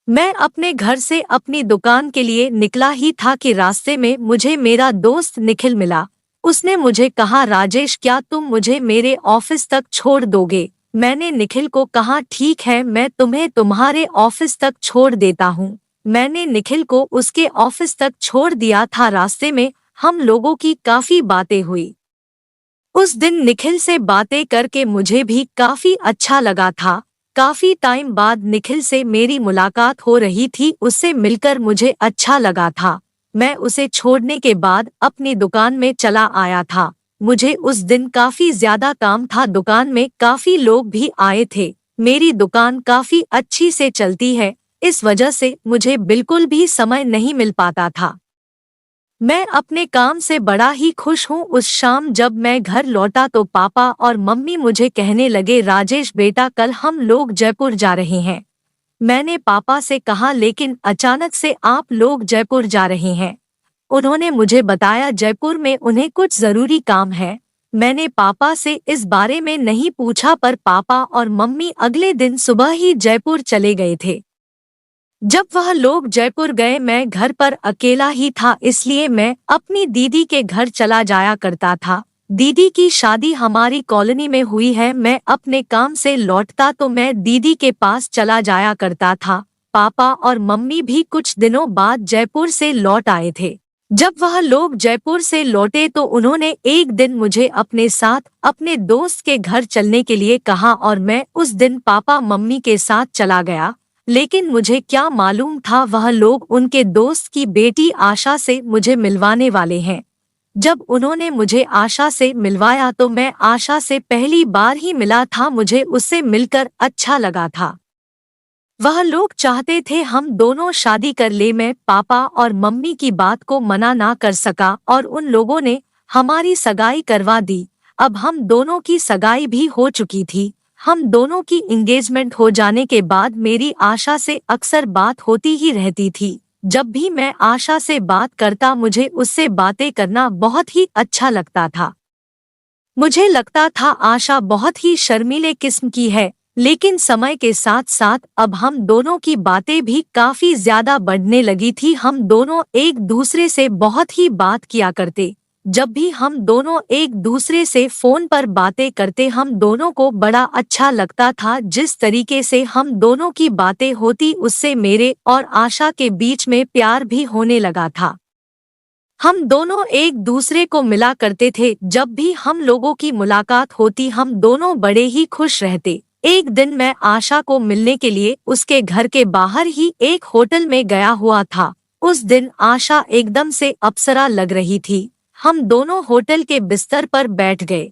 मैं अपने घर से अपनी दुकान के लिए निकला ही था कि रास्ते में मुझे मेरा दोस्त निखिल मिला। उसने मुझे कहा, राजेश क्या तुम मुझे मेरे ऑफिस तक छोड़ दोगे? मैंने निखिल को कहा, ठीक है, मैं तुम्हें तुम्हारे ऑफिस तक छोड़ देता हूँ। मैंने निखिल को उसके ऑफिस तक छोड़ दिया था। रास्ते में हम लोगों की काफी बातें हुई। उस दिन निखिल से बातें करके मुझे भी काफी अच्छा लगा था। काफी टाइम बाद निखिल से मेरी मुलाकात हो रही थी। उससे मिलकर मुझे अच्छा लगा था। मैं उसे छोड़ने के बाद अपनी दुकान में चला आया था। मुझे उस दिन काफी ज्यादा काम था। दुकान में काफी लोग भी आए थे। मेरी दुकान काफी अच्छी से चलती है, इस वजह से मुझे बिल्कुल भी समय नहीं मिल पाता था। मैं अपने काम से बड़ा ही खुश हूँ। उस शाम जब मैं घर लौटा तो पापा और मम्मी मुझे कहने लगे, राजेश बेटा कल हम लोग जयपुर जा रहे हैं। मैंने पापा से कहा, लेकिन अचानक से आप लोग जयपुर जा रहे हैं? उन्होंने मुझे बताया जयपुर में उन्हें कुछ जरूरी काम है। मैंने पापा से इस बारे में नहीं पूछा, पर पापा और मम्मी अगले दिन सुबह ही जयपुर चले गए थे। जब वह लोग जयपुर गए मैं घर पर अकेला ही था, इसलिए मैं अपनी दीदी के घर चला जाया करता था। दीदी की शादी हमारी कॉलोनी में हुई है। मैं अपने काम से लौटता तो मैं दीदी के पास चला जाया करता था। पापा और मम्मी भी कुछ दिनों बाद जयपुर से लौट आए थे। जब वह लोग जयपुर से लौटे तो उन्होंने एक दिन मुझे अपने साथ अपने दोस्त के घर चलने के लिए कहा और मैं उस दिन पापा मम्मी के साथ चला गया। लेकिन मुझे क्या मालूम था वह लोग उनके दोस्त की बेटी आशा से मुझे मिलवाने वाले हैं। जब उन्होंने मुझे आशा से मिलवाया तो मैं आशा से पहली बार ही मिला था। मुझे उससे मिलकर अच्छा लगा था। वह लोग चाहते थे हम दोनों शादी कर ले। मैं पापा और मम्मी की बात को मना ना कर सका और उन लोगों ने हमारी सगाई करवा दी। अब हम दोनों की सगाई भी हो चुकी थी। हम दोनों की एंगेजमेंट हो जाने के बाद मेरी आशा से अक्सर बात होती ही रहती थी। जब भी मैं आशा से बात करता मुझे उससे बातें करना बहुत ही अच्छा लगता था। मुझे लगता था आशा बहुत ही शर्मीले किस्म की है, लेकिन समय के साथ साथ अब हम दोनों की बातें भी काफी ज्यादा बढ़ने लगी थी। हम दोनों एक दूसरे से बहुत ही बात किया करते। जब भी हम दोनों एक दूसरे से फोन पर बातें करते हम दोनों को बड़ा अच्छा लगता था। जिस तरीके से हम दोनों की बातें होती उससे मेरे और आशा के बीच में प्यार भी होने लगा था। हम दोनों एक दूसरे को मिला करते थे। जब भी हम लोगों की मुलाकात होती हम दोनों बड़े ही खुश रहते। एक दिन मैं आशा को मिलने के लिए उसके घर के बाहर ही एक होटल में गया हुआ था। उस दिन आशा एकदम से अप्सरा लग रही थी। हम दोनों होटल के बिस्तर पर बैठ गए।